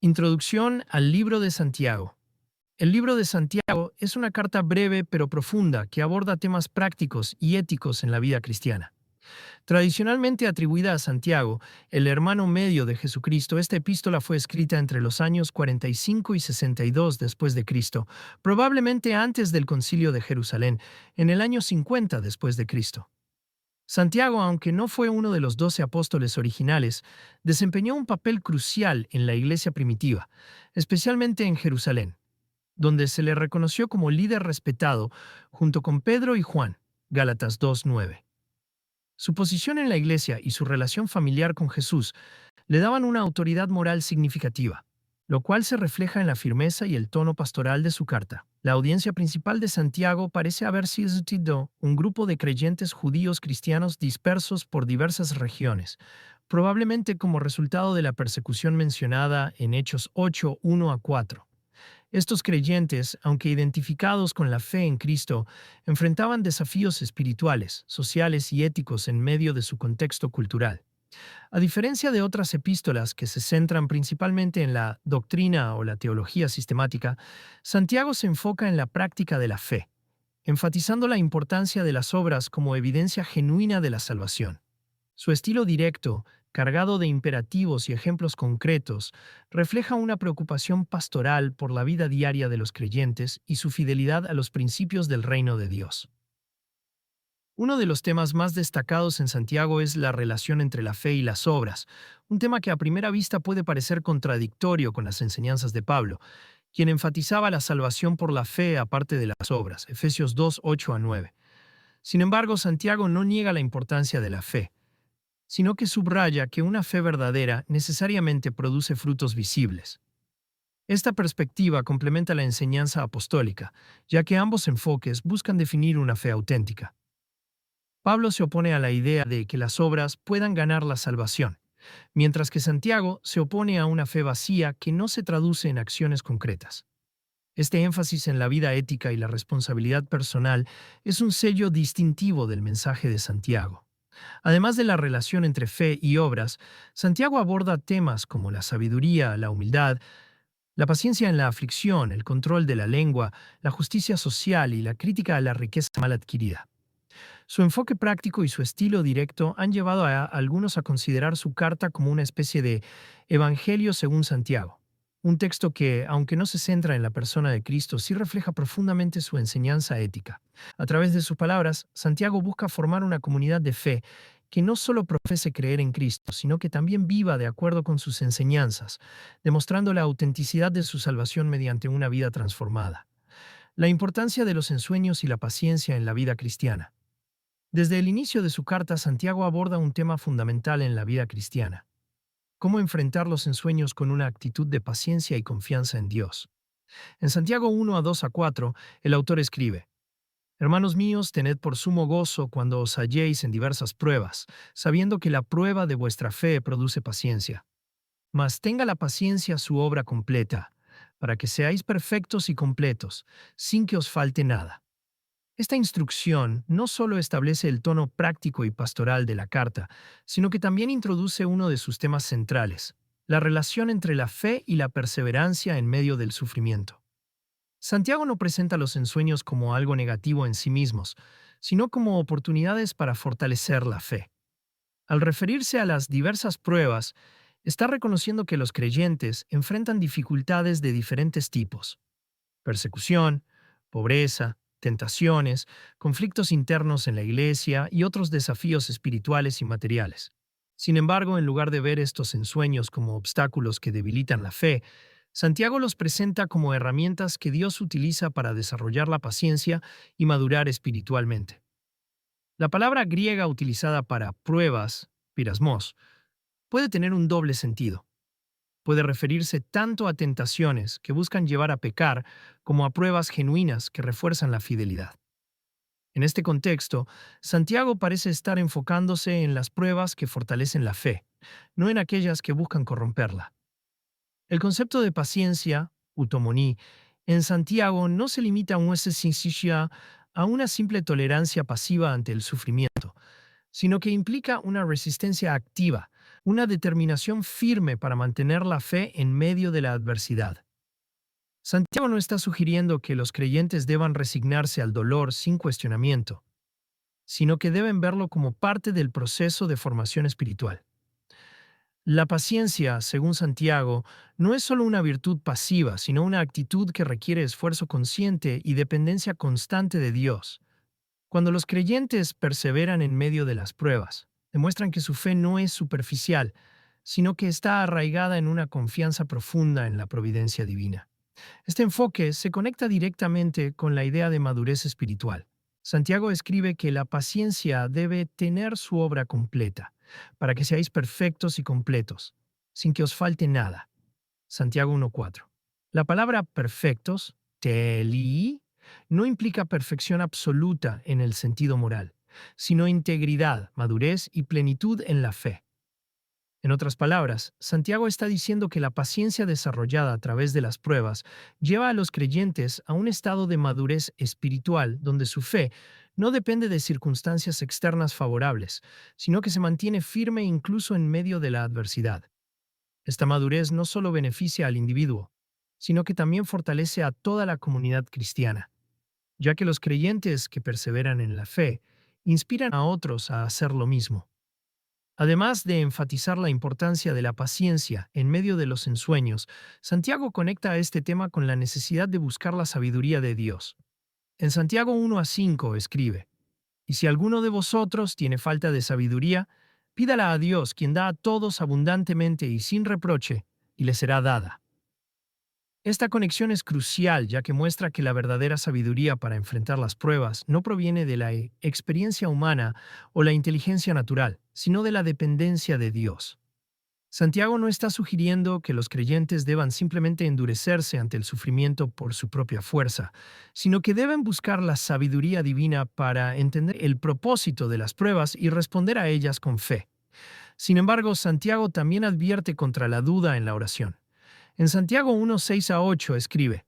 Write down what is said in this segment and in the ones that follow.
Introducción al Libro de Santiago. El Libro de Santiago es una carta breve pero profunda que aborda temas prácticos y éticos en la vida cristiana. Tradicionalmente atribuida a Santiago, el hermano medio de Jesucristo, esta epístola fue escrita entre los años 45 y 62 después de Cristo, probablemente antes del Concilio de Jerusalén, en el año 50 después de Cristo. Santiago, aunque no fue uno de los 12 apóstoles originales, desempeñó un papel crucial en la iglesia primitiva, especialmente en Jerusalén, donde se le reconoció como líder respetado junto con Pedro y Juan, Gálatas 2:9. Su posición en la iglesia y su relación familiar con Jesús le daban una autoridad moral significativa, lo cual se refleja en la firmeza y el tono pastoral de su carta. La audiencia principal de Santiago parece haber sido un grupo de creyentes judíos cristianos dispersos por diversas regiones, probablemente como resultado de la persecución mencionada en Hechos 8:1-4. Estos creyentes, aunque identificados con la fe en Cristo, enfrentaban desafíos espirituales, sociales y éticos en medio de su contexto cultural. A diferencia de otras epístolas que se centran principalmente en la doctrina o la teología sistemática, Santiago se enfoca en la práctica de la fe, enfatizando la importancia de las obras como evidencia genuina de la salvación. Su estilo directo, cargado de imperativos y ejemplos concretos, refleja una preocupación pastoral por la vida diaria de los creyentes y su fidelidad a los principios del reino de Dios. Uno de los temas más destacados en Santiago es la relación entre la fe y las obras, un tema que a primera vista puede parecer contradictorio con las enseñanzas de Pablo, quien enfatizaba la salvación por la fe aparte de las obras, Efesios 2:8-9. Sin embargo, Santiago no niega la importancia de la fe, sino que subraya que una fe verdadera necesariamente produce frutos visibles. Esta perspectiva complementa la enseñanza apostólica, ya que ambos enfoques buscan definir una fe auténtica. Pablo se opone a la idea de que las obras puedan ganar la salvación, mientras que Santiago se opone a una fe vacía que no se traduce en acciones concretas. Este énfasis en la vida ética y la responsabilidad personal es un sello distintivo del mensaje de Santiago. Además de la relación entre fe y obras, Santiago aborda temas como la sabiduría, la humildad, la paciencia en la aflicción, el control de la lengua, la justicia social y la crítica a la riqueza mal adquirida. Su enfoque práctico y su estilo directo han llevado a algunos a considerar su carta como una especie de Evangelio según Santiago, un texto que, aunque no se centra en la persona de Cristo, sí refleja profundamente su enseñanza ética. A través de sus palabras, Santiago busca formar una comunidad de fe que no solo profese creer en Cristo, sino que también viva de acuerdo con sus enseñanzas, demostrando la autenticidad de su salvación mediante una vida transformada. La importancia de los ensueños y la paciencia en la vida cristiana. Desde el inicio de su carta, Santiago aborda un tema fundamental en la vida cristiana: cómo enfrentar los ensueños con una actitud de paciencia y confianza en Dios. En Santiago 1:2-4, el autor escribe: Hermanos míos, tened por sumo gozo cuando os halléis en diversas pruebas, sabiendo que la prueba de vuestra fe produce paciencia. Mas tenga la paciencia su obra completa, para que seáis perfectos y completos, sin que os falte nada. Esta instrucción no solo establece el tono práctico y pastoral de la carta, sino que también introduce uno de sus temas centrales: la relación entre la fe y la perseverancia en medio del sufrimiento. Santiago no presenta los ensueños como algo negativo en sí mismos, sino como oportunidades para fortalecer la fe. Al referirse a las diversas pruebas, está reconociendo que los creyentes enfrentan dificultades de diferentes tipos: persecución, pobreza, tentaciones, conflictos internos en la iglesia y otros desafíos espirituales y materiales. Sin embargo, en lugar de ver estos ensueños como obstáculos que debilitan la fe, Santiago los presenta como herramientas que Dios utiliza para desarrollar la paciencia y madurar espiritualmente. La palabra griega utilizada para pruebas, pirasmos, puede tener un doble sentido. Puede referirse tanto a tentaciones que buscan llevar a pecar como a pruebas genuinas que refuerzan la fidelidad. En este contexto, Santiago parece estar enfocándose en las pruebas que fortalecen la fe, no en aquellas que buscan corromperla. El concepto de paciencia, utomoní, en Santiago no se limita a una simple tolerancia pasiva ante el sufrimiento, sino que implica una resistencia activa, una determinación firme para mantener la fe en medio de la adversidad. Santiago no está sugiriendo que los creyentes deban resignarse al dolor sin cuestionamiento, sino que deben verlo como parte del proceso de formación espiritual. La paciencia, según Santiago, no es solo una virtud pasiva, sino una actitud que requiere esfuerzo consciente y dependencia constante de Dios. Cuando los creyentes perseveran en medio de las pruebas, demuestran que su fe no es superficial, sino que está arraigada en una confianza profunda en la providencia divina. Este enfoque se conecta directamente con la idea de madurez espiritual. Santiago escribe que la paciencia debe tener su obra completa, para que seáis perfectos y completos, sin que os falte nada. Santiago 1:4. La palabra perfectos, teli, no implica perfección absoluta en el sentido moral, sino integridad, madurez y plenitud en la fe. En otras palabras, Santiago está diciendo que la paciencia desarrollada a través de las pruebas lleva a los creyentes a un estado de madurez espiritual donde su fe no depende de circunstancias externas favorables, sino que se mantiene firme incluso en medio de la adversidad. Esta madurez no solo beneficia al individuo, sino que también fortalece a toda la comunidad cristiana, ya que los creyentes que perseveran en la fe inspiran a otros a hacer lo mismo. Además de enfatizar la importancia de la paciencia en medio de los ensueños, Santiago conecta a este tema con la necesidad de buscar la sabiduría de Dios. En Santiago 1:5 escribe: "Y si alguno de vosotros tiene falta de sabiduría, pídala a Dios, quien da a todos abundantemente y sin reproche, y le será dada". Esta conexión es crucial, ya que muestra que la verdadera sabiduría para enfrentar las pruebas no proviene de la experiencia humana o la inteligencia natural, sino de la dependencia de Dios. Santiago no está sugiriendo que los creyentes deban simplemente endurecerse ante el sufrimiento por su propia fuerza, sino que deben buscar la sabiduría divina para entender el propósito de las pruebas y responder a ellas con fe. Sin embargo, Santiago también advierte contra la duda en la oración. En Santiago 1:6-8 escribe: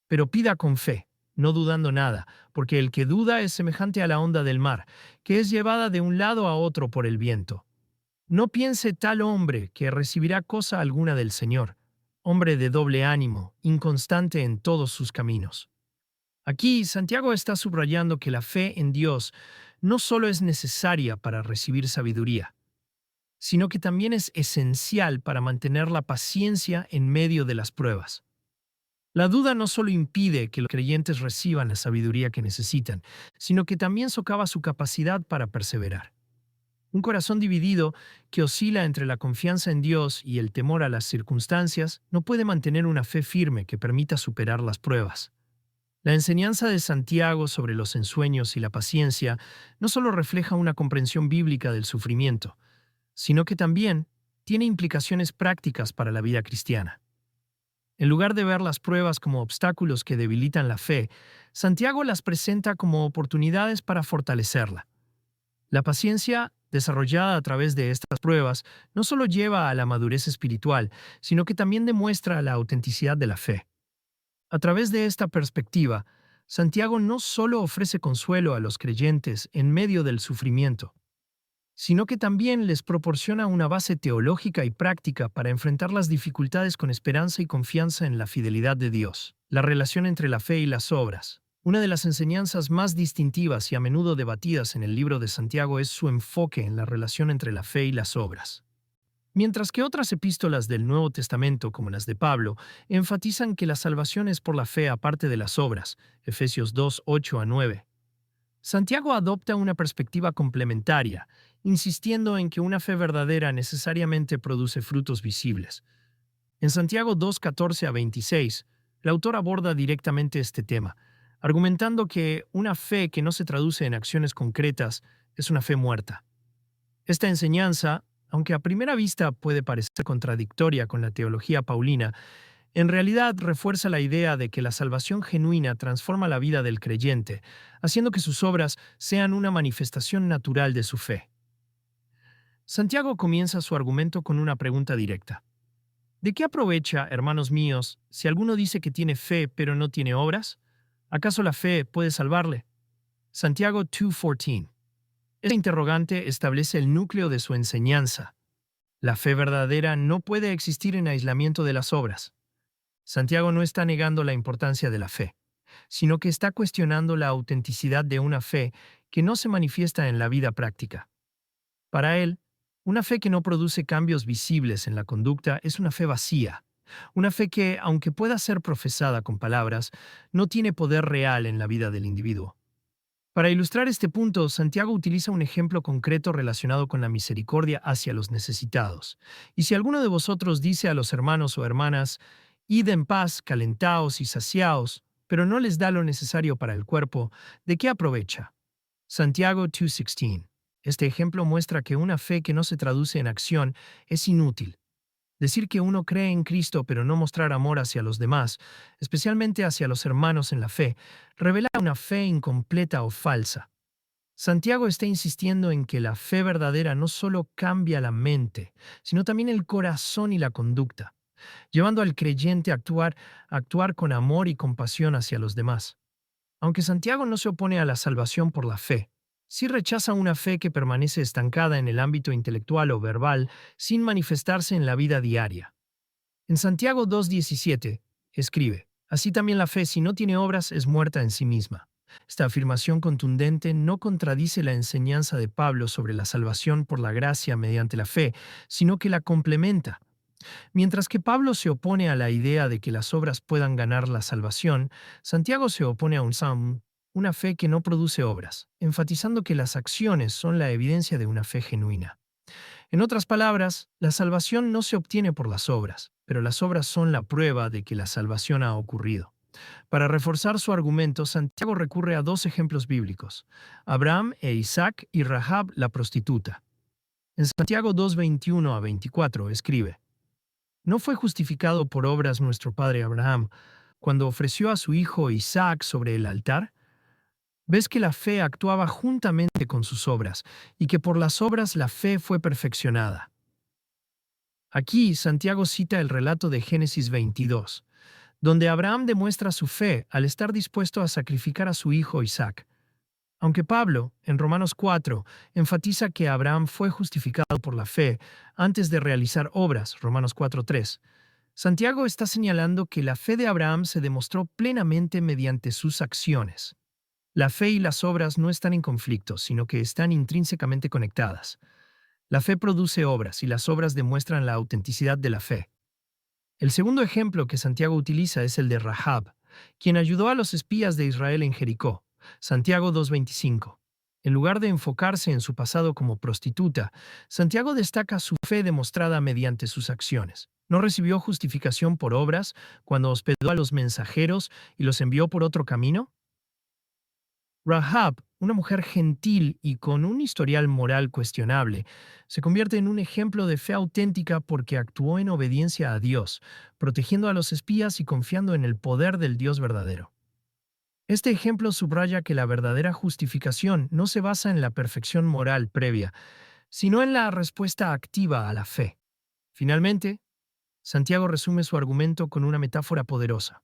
"Pero pida con fe, no dudando nada, porque el que duda es semejante a la onda del mar, que es llevada de un lado a otro por el viento. No piense tal hombre que recibirá cosa alguna del Señor, hombre de doble ánimo, inconstante en todos sus caminos". Aquí, Santiago está subrayando que la fe en Dios no solo es necesaria para recibir sabiduría, sino que también es esencial para mantener la paciencia en medio de las pruebas. La duda no solo impide que los creyentes reciban la sabiduría que necesitan, sino que también socava su capacidad para perseverar. Un corazón dividido, que oscila entre la confianza en Dios y el temor a las circunstancias, no puede mantener una fe firme que permita superar las pruebas. La enseñanza de Santiago sobre los ensueños y la paciencia no solo refleja una comprensión bíblica del sufrimiento, sino que también tiene implicaciones prácticas para la vida cristiana. En lugar de ver las pruebas como obstáculos que debilitan la fe, Santiago las presenta como oportunidades para fortalecerla. La paciencia, desarrollada a través de estas pruebas, no solo lleva a la madurez espiritual, sino que también demuestra la autenticidad de la fe. A través de esta perspectiva, Santiago no solo ofrece consuelo a los creyentes en medio del sufrimiento, sino que también les proporciona una base teológica y práctica para enfrentar las dificultades con esperanza y confianza en la fidelidad de Dios. La relación entre la fe y las obras. Una de las enseñanzas más distintivas y a menudo debatidas en el libro de Santiago es su enfoque en la relación entre la fe y las obras. Mientras que otras epístolas del Nuevo Testamento, como las de Pablo, enfatizan que la salvación es por la fe aparte de las obras, Efesios 2:8-9. Santiago adopta una perspectiva complementaria, insistiendo en que una fe verdadera necesariamente produce frutos visibles. En Santiago 2:14-26, el autor aborda directamente este tema, argumentando que una fe que no se traduce en acciones concretas es una fe muerta. Esta enseñanza, aunque a primera vista puede parecer contradictoria con la teología paulina, en realidad refuerza la idea de que la salvación genuina transforma la vida del creyente, haciendo que sus obras sean una manifestación natural de su fe. Santiago comienza su argumento con una pregunta directa. ¿De qué aprovecha, hermanos míos, si alguno dice que tiene fe pero no tiene obras? ¿Acaso la fe puede salvarle? Santiago 2:14. Este interrogante establece el núcleo de su enseñanza. La fe verdadera no puede existir en aislamiento de las obras. Santiago no está negando la importancia de la fe, sino que está cuestionando la autenticidad de una fe que no se manifiesta en la vida práctica. Para él, una fe que no produce cambios visibles en la conducta es una fe vacía, una fe que, aunque pueda ser profesada con palabras, no tiene poder real en la vida del individuo. Para ilustrar este punto, Santiago utiliza un ejemplo concreto relacionado con la misericordia hacia los necesitados. Y si alguno de vosotros dice a los hermanos o hermanas, id en paz, calentaos y saciaos, pero no les da lo necesario para el cuerpo, ¿de qué aprovecha? Santiago 2:16. Este ejemplo muestra que una fe que no se traduce en acción es inútil. Decir que uno cree en Cristo pero no mostrar amor hacia los demás, especialmente hacia los hermanos en la fe, revela una fe incompleta o falsa. Santiago está insistiendo en que la fe verdadera no solo cambia la mente, sino también el corazón y la conducta, llevando al creyente a actuar con amor y compasión hacia los demás. Aunque Santiago no se opone a la salvación por la fe, sí rechaza una fe que permanece estancada en el ámbito intelectual o verbal sin manifestarse en la vida diaria. En Santiago 2:17 escribe, así también la fe si no tiene obras es muerta en sí misma. Esta afirmación contundente no contradice la enseñanza de Pablo sobre la salvación por la gracia mediante la fe, sino que la complementa. Mientras que Pablo se opone a la idea de que las obras puedan ganar la salvación, Santiago se opone a una fe que no produce obras, enfatizando que las acciones son la evidencia de una fe genuina. En otras palabras, la salvación no se obtiene por las obras, pero las obras son la prueba de que la salvación ha ocurrido. Para reforzar su argumento, Santiago recurre a dos ejemplos bíblicos, Abraham e Isaac y Rahab la prostituta. En Santiago 2:21 a 24 escribe, ¿no fue justificado por obras nuestro padre Abraham cuando ofreció a su hijo Isaac sobre el altar? ¿Ves que la fe actuaba juntamente con sus obras y que por las obras la fe fue perfeccionada? Aquí Santiago cita el relato de Génesis 22, donde Abraham demuestra su fe al estar dispuesto a sacrificar a su hijo Isaac. Aunque Pablo, en Romanos 4, enfatiza que Abraham fue justificado por la fe antes de realizar obras, Romanos 4:3, Santiago está señalando que la fe de Abraham se demostró plenamente mediante sus acciones. La fe y las obras no están en conflicto, sino que están intrínsecamente conectadas. La fe produce obras y las obras demuestran la autenticidad de la fe. El segundo ejemplo que Santiago utiliza es el de Rahab, quien ayudó a los espías de Israel en Jericó. Santiago 2:25. En lugar de enfocarse en su pasado como prostituta, Santiago destaca su fe demostrada mediante sus acciones. No recibió justificación por obras cuando hospedó a los mensajeros y los envió por otro camino. Rahab, una mujer gentil y con un historial moral cuestionable, se convierte en un ejemplo de fe auténtica porque actuó en obediencia a Dios, protegiendo a los espías y confiando en el poder del Dios verdadero. Este ejemplo subraya que la verdadera justificación no se basa en la perfección moral previa, sino en la respuesta activa a la fe. Finalmente, Santiago resume su argumento con una metáfora poderosa.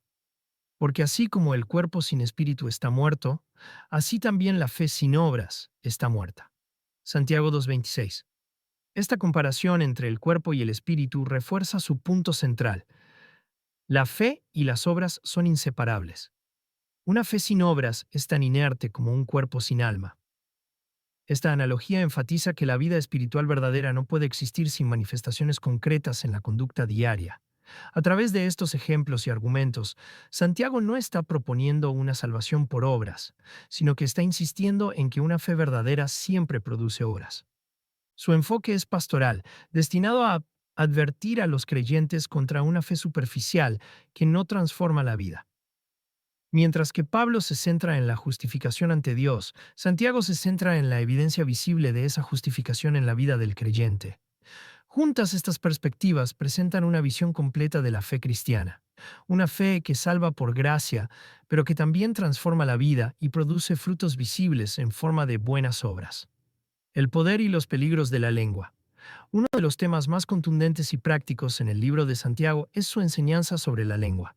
Porque así como el cuerpo sin espíritu está muerto, así también la fe sin obras está muerta. Santiago 2:26. Esta comparación entre el cuerpo y el espíritu refuerza su punto central. La fe y las obras son inseparables. Una fe sin obras es tan inerte como un cuerpo sin alma. Esta analogía enfatiza que la vida espiritual verdadera no puede existir sin manifestaciones concretas en la conducta diaria. A través de estos ejemplos y argumentos, Santiago no está proponiendo una salvación por obras, sino que está insistiendo en que una fe verdadera siempre produce obras. Su enfoque es pastoral, destinado a advertir a los creyentes contra una fe superficial que no transforma la vida. Mientras que Pablo se centra en la justificación ante Dios, Santiago se centra en la evidencia visible de esa justificación en la vida del creyente. Juntas estas perspectivas presentan una visión completa de la fe cristiana, una fe que salva por gracia, pero que también transforma la vida y produce frutos visibles en forma de buenas obras. El poder y los peligros de la lengua. Uno de los temas más contundentes y prácticos en el libro de Santiago es su enseñanza sobre la lengua.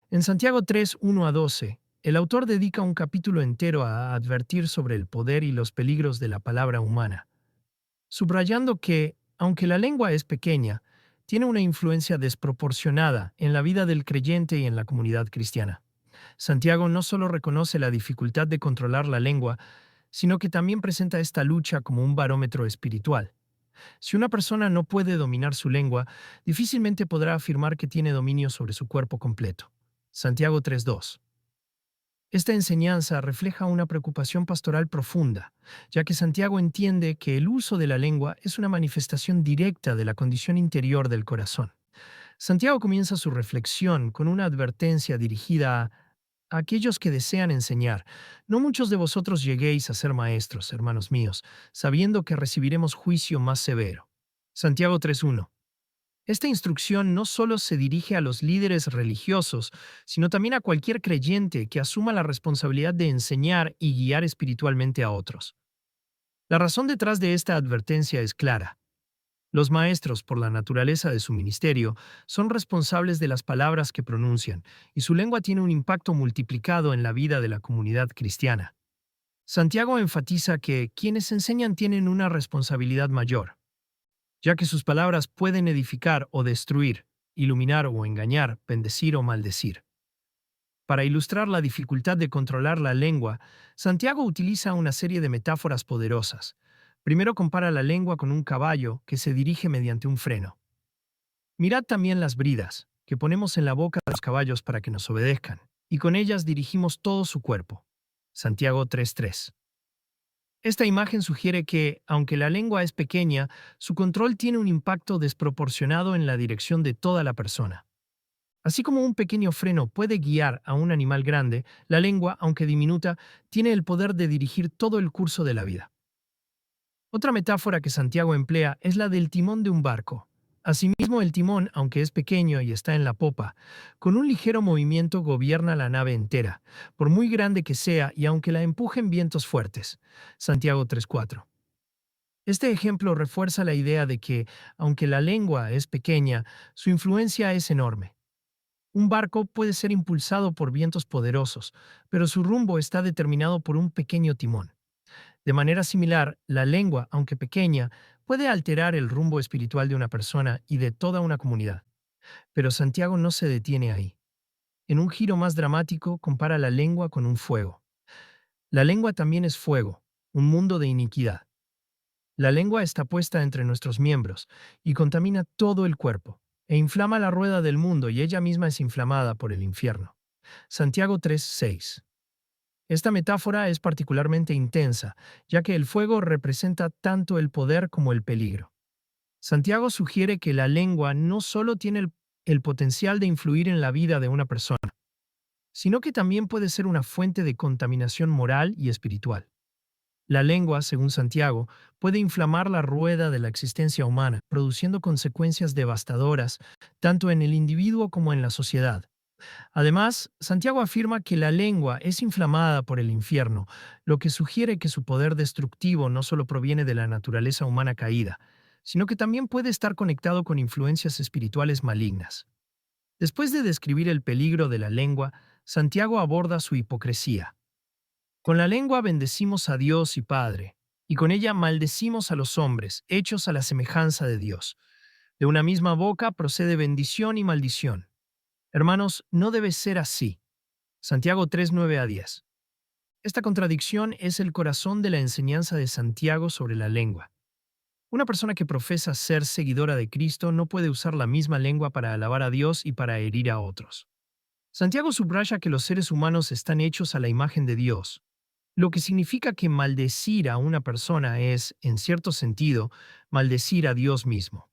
En Santiago 3:1 a 12, el autor dedica un capítulo entero a advertir sobre el poder y los peligros de la palabra humana, subrayando que aunque la lengua es pequeña, tiene una influencia desproporcionada en la vida del creyente y en la comunidad cristiana. Santiago no solo reconoce la dificultad de controlar la lengua, sino que también presenta esta lucha como un barómetro espiritual. Si una persona no puede dominar su lengua, difícilmente podrá afirmar que tiene dominio sobre su cuerpo completo. Santiago 3:2. Esta enseñanza refleja una preocupación pastoral profunda, ya que Santiago entiende que el uso de la lengua es una manifestación directa de la condición interior del corazón. Santiago comienza su reflexión con una advertencia dirigida a aquellos que desean enseñar. No muchos de vosotros lleguéis a ser maestros, hermanos míos, sabiendo que recibiremos juicio más severo. Santiago 3:1. Esta instrucción no solo se dirige a los líderes religiosos, sino también a cualquier creyente que asuma la responsabilidad de enseñar y guiar espiritualmente a otros. La razón detrás de esta advertencia es clara. Los maestros, por la naturaleza de su ministerio, son responsables de las palabras que pronuncian, y su lengua tiene un impacto multiplicado en la vida de la comunidad cristiana. Santiago enfatiza que quienes enseñan tienen una responsabilidad mayor, ya que sus palabras pueden edificar o destruir, iluminar o engañar, bendecir o maldecir. Para ilustrar la dificultad de controlar la lengua, Santiago utiliza una serie de metáforas poderosas. Primero compara la lengua con un caballo que se dirige mediante un freno. Mirad también las bridas, que ponemos en la boca de los caballos para que nos obedezcan, y con ellas dirigimos todo su cuerpo. Santiago 3:3. Esta imagen sugiere que, aunque la lengua es pequeña, su control tiene un impacto desproporcionado en la dirección de toda la persona. Así como un pequeño freno puede guiar a un animal grande, la lengua, aunque diminuta, tiene el poder de dirigir todo el curso de la vida. Otra metáfora que Santiago emplea es la del timón de un barco. Asimismo, el timón, aunque es pequeño y está en la popa, con un ligero movimiento gobierna la nave entera, por muy grande que sea y aunque la empujen vientos fuertes. Santiago 3:4. Este ejemplo refuerza la idea de que, aunque la lengua es pequeña, su influencia es enorme. Un barco puede ser impulsado por vientos poderosos, pero su rumbo está determinado por un pequeño timón. De manera similar, la lengua, aunque pequeña, puede alterar el rumbo espiritual de una persona y de toda una comunidad. Pero Santiago no se detiene ahí. En un giro más dramático, compara la lengua con un fuego. La lengua también es fuego, un mundo de iniquidad. La lengua está puesta entre nuestros miembros y contamina todo el cuerpo, e inflama la rueda del mundo y ella misma es inflamada por el infierno. Santiago 3:6. Esta metáfora es particularmente intensa, ya que el fuego representa tanto el poder como el peligro. Santiago sugiere que la lengua no solo tiene el potencial de influir en la vida de una persona, sino que también puede ser una fuente de contaminación moral y espiritual. La lengua, según Santiago, puede inflamar la rueda de la existencia humana, produciendo consecuencias devastadoras tanto en el individuo como en la sociedad. Además, Santiago afirma que la lengua es inflamada por el infierno, lo que sugiere que su poder destructivo no solo proviene de la naturaleza humana caída, sino que también puede estar conectado con influencias espirituales malignas. Después de describir el peligro de la lengua, Santiago aborda su hipocresía. Con la lengua bendecimos a Dios y Padre, y con ella maldecimos a los hombres, hechos a la semejanza de Dios. De una misma boca procede bendición y maldición. Hermanos, no debe ser así. Santiago 3:9-10. Esta contradicción es el corazón de la enseñanza de Santiago sobre la lengua. Una persona que profesa ser seguidora de Cristo no puede usar la misma lengua para alabar a Dios y para herir a otros. Santiago subraya que los seres humanos están hechos a la imagen de Dios, lo que significa que maldecir a una persona es, en cierto sentido, maldecir a Dios mismo.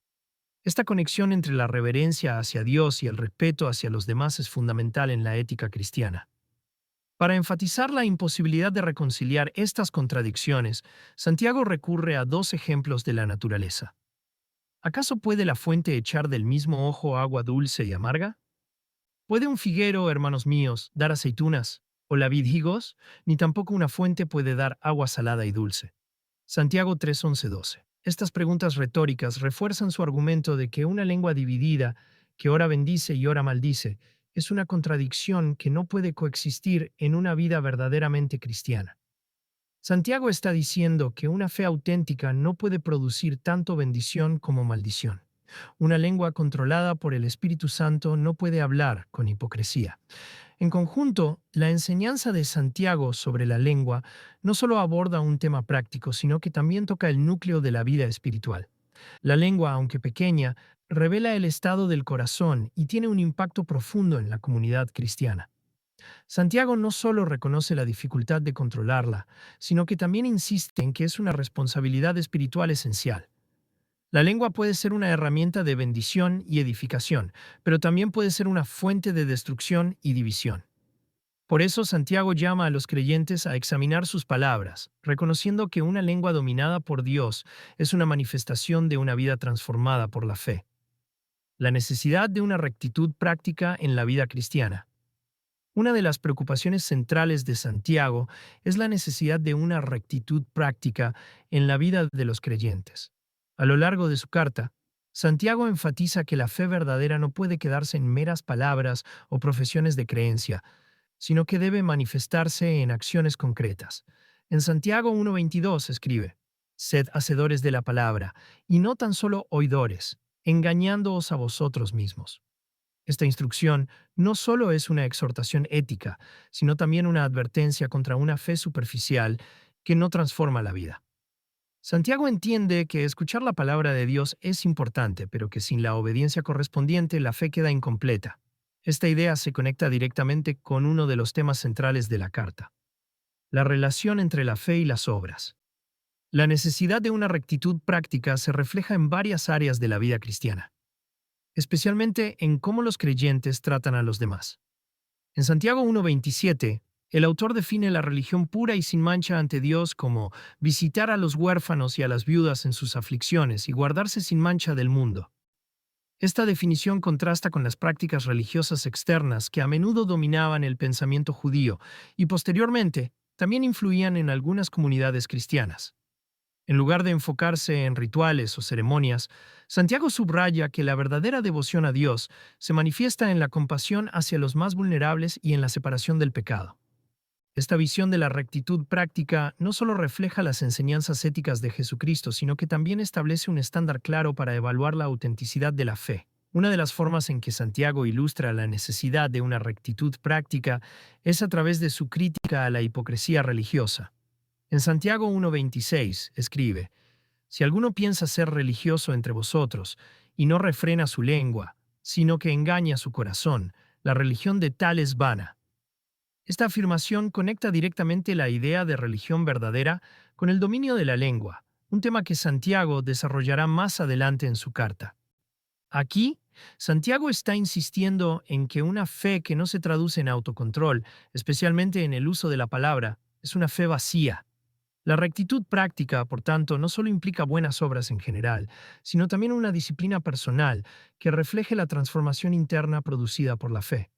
Esta conexión entre la reverencia hacia Dios y el respeto hacia los demás es fundamental en la ética cristiana. Para enfatizar la imposibilidad de reconciliar estas contradicciones, Santiago recurre a dos ejemplos de la naturaleza. ¿Acaso puede la fuente echar del mismo ojo agua dulce y amarga? ¿Puede un figuero, hermanos míos, dar aceitunas, o la vid higos? Ni tampoco una fuente puede dar agua salada y dulce. Santiago 3:11-12. Estas preguntas retóricas refuerzan su argumento de que una lengua dividida, que ora bendice y ora maldice, es una contradicción que no puede coexistir en una vida verdaderamente cristiana. Santiago está diciendo que una fe auténtica no puede producir tanto bendición como maldición. Una lengua controlada por el Espíritu Santo no puede hablar con hipocresía. En conjunto, la enseñanza de Santiago sobre la lengua no solo aborda un tema práctico, sino que también toca el núcleo de la vida espiritual. La lengua, aunque pequeña, revela el estado del corazón y tiene un impacto profundo en la comunidad cristiana. Santiago no solo reconoce la dificultad de controlarla, sino que también insiste en que es una responsabilidad espiritual esencial. La lengua puede ser una herramienta de bendición y edificación, pero también puede ser una fuente de destrucción y división. Por eso Santiago llama a los creyentes a examinar sus palabras, reconociendo que una lengua dominada por Dios es una manifestación de una vida transformada por la fe. La necesidad de una rectitud práctica en la vida cristiana. Una de las preocupaciones centrales de Santiago es la necesidad de una rectitud práctica en la vida de los creyentes. A lo largo de su carta, Santiago enfatiza que la fe verdadera no puede quedarse en meras palabras o profesiones de creencia, sino que debe manifestarse en acciones concretas. En Santiago 1:22 escribe: Sed hacedores de la palabra, y no tan solo oidores, engañándoos a vosotros mismos. Esta instrucción no solo es una exhortación ética, sino también una advertencia contra una fe superficial que no transforma la vida. Santiago entiende que escuchar la palabra de Dios es importante, pero que sin la obediencia correspondiente la fe queda incompleta. Esta idea se conecta directamente con uno de los temas centrales de la carta: la relación entre la fe y las obras. La necesidad de una rectitud práctica se refleja en varias áreas de la vida cristiana, especialmente en cómo los creyentes tratan a los demás. En Santiago 1:27, el autor define la religión pura y sin mancha ante Dios como visitar a los huérfanos y a las viudas en sus aflicciones y guardarse sin mancha del mundo. Esta definición contrasta con las prácticas religiosas externas que a menudo dominaban el pensamiento judío y posteriormente también influían en algunas comunidades cristianas. En lugar de enfocarse en rituales o ceremonias, Santiago subraya que la verdadera devoción a Dios se manifiesta en la compasión hacia los más vulnerables y en la separación del pecado. Esta visión de la rectitud práctica no solo refleja las enseñanzas éticas de Jesucristo, sino que también establece un estándar claro para evaluar la autenticidad de la fe. Una de las formas en que Santiago ilustra la necesidad de una rectitud práctica es a través de su crítica a la hipocresía religiosa. En Santiago 1:26 escribe: Si alguno piensa ser religioso entre vosotros y no refrena su lengua, sino que engaña su corazón, la religión de tal es vana. Esta afirmación conecta directamente la idea de religión verdadera con el dominio de la lengua, un tema que Santiago desarrollará más adelante en su carta. Aquí, Santiago está insistiendo en que una fe que no se traduce en autocontrol, especialmente en el uso de la palabra, es una fe vacía. La rectitud práctica, por tanto, no solo implica buenas obras en general, sino también una disciplina personal que refleje la transformación interna producida por la fe.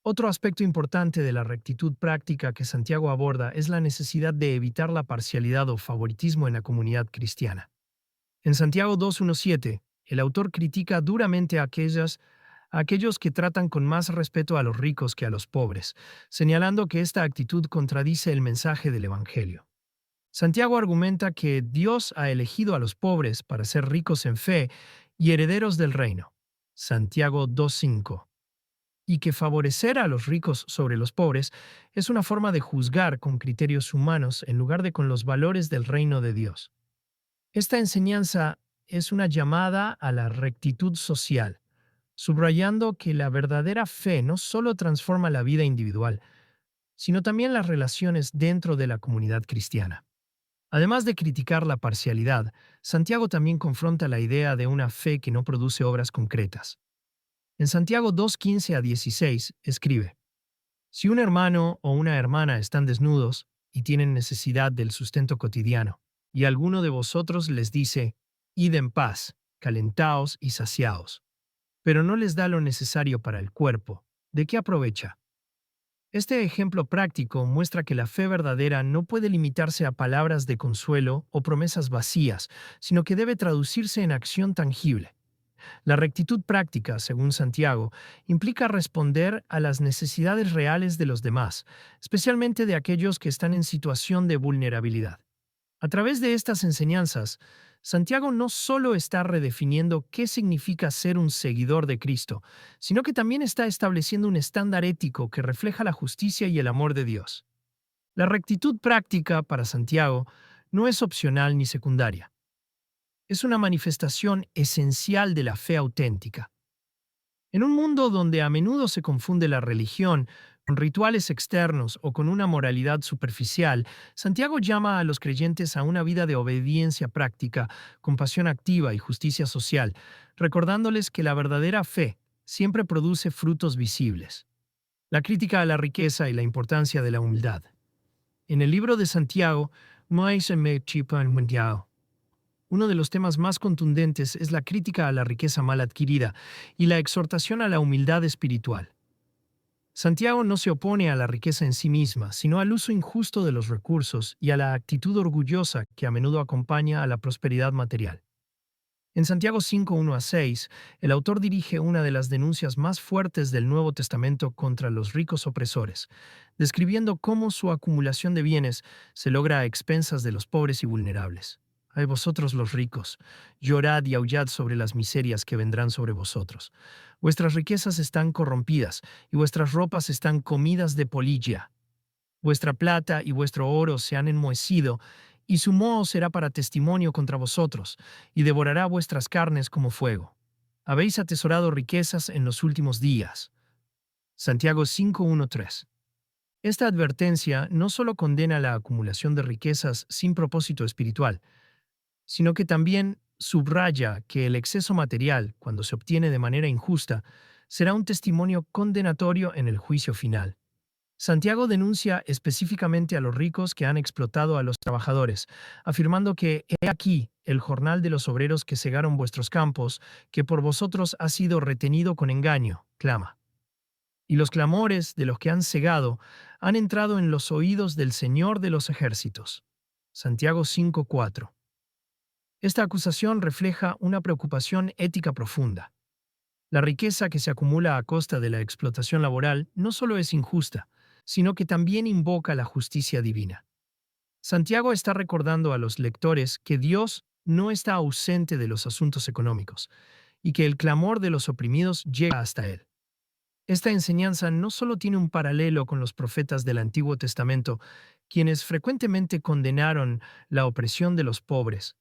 Otro aspecto importante de la rectitud práctica que Santiago aborda es la necesidad de evitar la parcialidad o favoritismo en la comunidad cristiana. En Santiago 2:17, el autor critica duramente a aquellos que tratan con más respeto a los ricos que a los pobres, señalando que esta actitud contradice el mensaje del Evangelio. Santiago argumenta que Dios ha elegido a los pobres para ser ricos en fe y herederos del reino. Santiago 2:5. Y que favorecer a los ricos sobre los pobres es una forma de juzgar con criterios humanos en lugar de con los valores del reino de Dios. Esta enseñanza es una llamada a la rectitud social, subrayando que la verdadera fe no solo transforma la vida individual, sino también las relaciones dentro de la comunidad cristiana. Además de criticar la parcialidad, Santiago también confronta la idea de una fe que no produce obras concretas. En Santiago 2:15-16 escribe: Si un hermano o una hermana están desnudos y tienen necesidad del sustento cotidiano, y alguno de vosotros les dice: Id en paz, calentaos y saciaos, pero no les da lo necesario para el cuerpo, ¿de qué aprovecha? Este ejemplo práctico muestra que la fe verdadera no puede limitarse a palabras de consuelo o promesas vacías, sino que debe traducirse en acción tangible. La rectitud práctica, según Santiago, implica responder a las necesidades reales de los demás, especialmente de aquellos que están en situación de vulnerabilidad. A través de estas enseñanzas, Santiago no solo está redefiniendo qué significa ser un seguidor de Cristo, sino que también está estableciendo un estándar ético que refleja la justicia y el amor de Dios. La rectitud práctica, para Santiago, no es opcional ni secundaria. Es una manifestación esencial de la fe auténtica. En un mundo donde a menudo se confunde la religión con rituales externos o con una moralidad superficial, Santiago llama a los creyentes a una vida de obediencia práctica, compasión activa y justicia social, recordándoles que la verdadera fe siempre produce frutos visibles. La crítica a la riqueza y la importancia de la humildad. En el libro de Santiago, uno de los temas más contundentes es la crítica a la riqueza mal adquirida y la exhortación a la humildad espiritual. Santiago no se opone a la riqueza en sí misma, sino al uso injusto de los recursos y a la actitud orgullosa que a menudo acompaña a la prosperidad material. En Santiago 5:1-6, el autor dirige una de las denuncias más fuertes del Nuevo Testamento contra los ricos opresores, describiendo cómo su acumulación de bienes se logra a expensas de los pobres y vulnerables. Ay vosotros los ricos, llorad y aullad sobre las miserias que vendrán sobre vosotros. Vuestras riquezas están corrompidas, y vuestras ropas están comidas de polilla. Vuestra plata y vuestro oro se han enmohecido, y su moho será para testimonio contra vosotros, y devorará vuestras carnes como fuego. Habéis atesorado riquezas en los últimos días. Santiago 5:1-3. Esta advertencia no solo condena la acumulación de riquezas sin propósito espiritual, sino que también subraya que el exceso material, cuando se obtiene de manera injusta, será un testimonio condenatorio en el juicio final. Santiago denuncia específicamente a los ricos que han explotado a los trabajadores, afirmando que he aquí el jornal de los obreros que cegaron vuestros campos, que por vosotros ha sido retenido con engaño, clama. Y los clamores de los que han cegado han entrado en los oídos del Señor de los ejércitos. Santiago 5:4. Esta acusación refleja una preocupación ética profunda. La riqueza que se acumula a costa de la explotación laboral no solo es injusta, sino que también invoca la justicia divina. Santiago está recordando a los lectores que Dios no está ausente de los asuntos económicos y que el clamor de los oprimidos llega hasta él. Esta enseñanza no solo tiene un paralelo con los profetas del Antiguo Testamento, quienes frecuentemente condenaron la opresión de los pobres,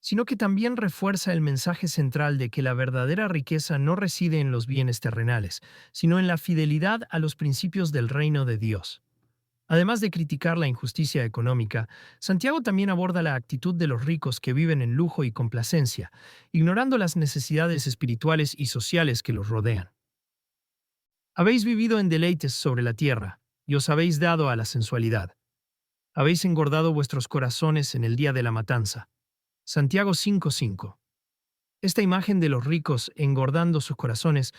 sino que también refuerza el mensaje central de que la verdadera riqueza no reside en los bienes terrenales, sino en la fidelidad a los principios del reino de Dios. Además de criticar la injusticia económica, Santiago también aborda la actitud de los ricos que viven en lujo y complacencia, ignorando las necesidades espirituales y sociales que los rodean. Habéis vivido en deleites sobre la tierra, y os habéis dado a la sensualidad. Habéis engordado vuestros corazones en el día de la matanza. Santiago 5:5. Esta imagen de los ricos engordando sus corazones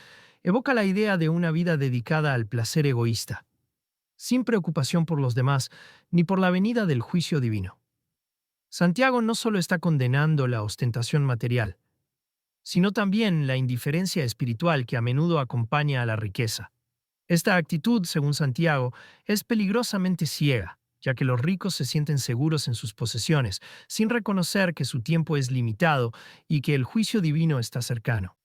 evoca la idea de una vida dedicada al placer egoísta, sin preocupación por los demás ni por la venida del juicio divino. Santiago no solo está condenando la ostentación material, sino también la indiferencia espiritual que a menudo acompaña a la riqueza. Esta actitud, según Santiago, es peligrosamente ciega, ya que los ricos se sienten seguros en sus posesiones, sin reconocer que su tiempo es limitado y que el juicio divino está cercano.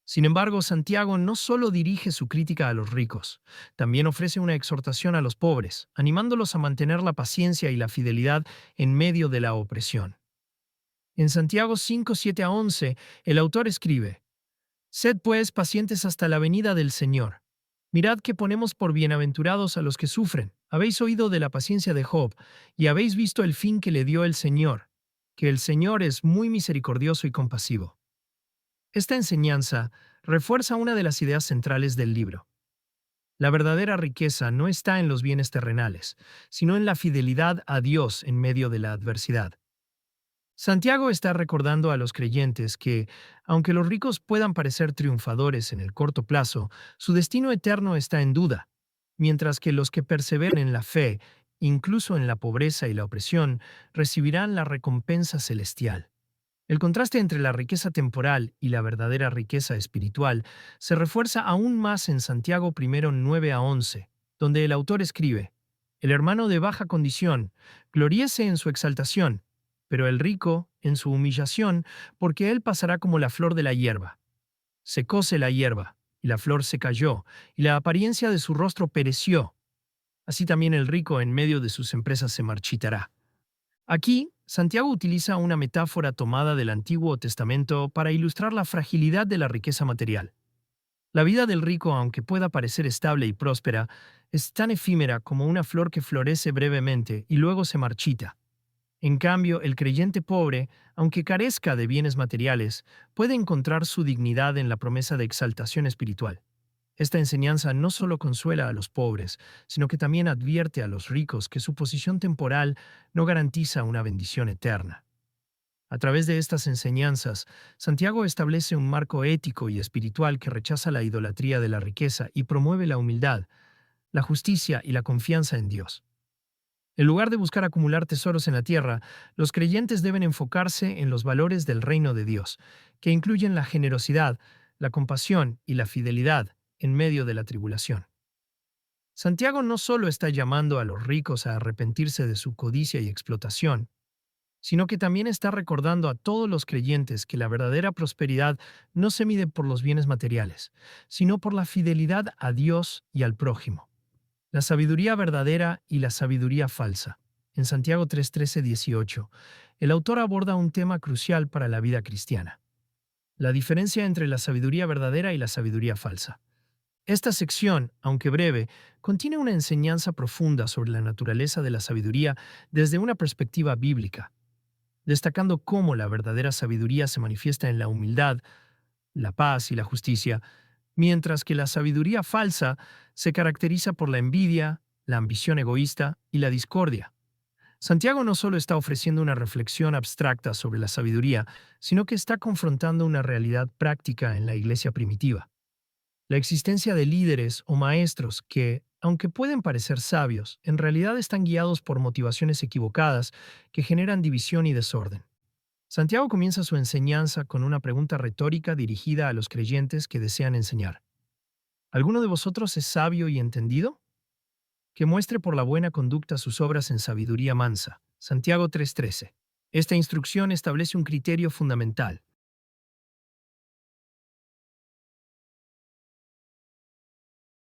Sin embargo, Santiago no solo dirige su crítica a los ricos, también ofrece una exhortación a los pobres, animándolos a mantener la paciencia y la fidelidad en medio de la opresión. En Santiago 5:7-11, el autor escribe: Sed pues pacientes hasta la venida del Señor. Mirad que ponemos por bienaventurados a los que sufren. Habéis oído de la paciencia de Job, y habéis visto el fin que le dio el Señor, que el Señor es muy misericordioso y compasivo. Esta enseñanza refuerza una de las ideas centrales del libro. La verdadera riqueza no está en los bienes terrenales, sino en la fidelidad a Dios en medio de la adversidad. Santiago está recordando a los creyentes que, aunque los ricos puedan parecer triunfadores en el corto plazo, su destino eterno está en duda, mientras que los que perseveren en la fe, incluso en la pobreza y la opresión, recibirán la recompensa celestial. El contraste entre la riqueza temporal y la verdadera riqueza espiritual se refuerza aún más en Santiago 1, 9 a 11, donde el autor escribe: El hermano de baja condición gloríese en su exaltación, pero el rico en su humillación, porque él pasará como la flor de la hierba. Secóse la hierba, y la flor se cayó, y la apariencia de su rostro pereció. Así también el rico en medio de sus empresas se marchitará. Aquí, Santiago utiliza una metáfora tomada del Antiguo Testamento para ilustrar la fragilidad de la riqueza material. La vida del rico, aunque pueda parecer estable y próspera, es tan efímera como una flor que florece brevemente y luego se marchita. En cambio, el creyente pobre, aunque carezca de bienes materiales, puede encontrar su dignidad en la promesa de exaltación espiritual. Esta enseñanza no solo consuela a los pobres, sino que también advierte a los ricos que su posición temporal no garantiza una bendición eterna. A través de estas enseñanzas, Santiago establece un marco ético y espiritual que rechaza la idolatría de la riqueza y promueve la humildad, la justicia y la confianza en Dios. En lugar de buscar acumular tesoros en la tierra, los creyentes deben enfocarse en los valores del reino de Dios, que incluyen la generosidad, la compasión y la fidelidad en medio de la tribulación. Santiago no solo está llamando a los ricos a arrepentirse de su codicia y explotación, sino que también está recordando a todos los creyentes que la verdadera prosperidad no se mide por los bienes materiales, sino por la fidelidad a Dios y al prójimo. La sabiduría verdadera y la sabiduría falsa. En Santiago 3:13-18, el autor aborda un tema crucial para la vida cristiana: la diferencia entre la sabiduría verdadera y la sabiduría falsa. Esta sección, aunque breve, contiene una enseñanza profunda sobre la naturaleza de la sabiduría desde una perspectiva bíblica, destacando cómo la verdadera sabiduría se manifiesta en la humildad, la paz y la justicia, mientras que la sabiduría falsa se caracteriza por la envidia, la ambición egoísta y la discordia. Santiago no solo está ofreciendo una reflexión abstracta sobre la sabiduría, sino que está confrontando una realidad práctica en la iglesia primitiva: la existencia de líderes o maestros que, aunque pueden parecer sabios, en realidad están guiados por motivaciones equivocadas que generan división y desorden. Santiago comienza su enseñanza con una pregunta retórica dirigida a los creyentes que desean enseñar: ¿alguno de vosotros es sabio y entendido? Que muestre por la buena conducta sus obras en sabiduría mansa. Santiago 3:13. Esta instrucción establece un criterio fundamental: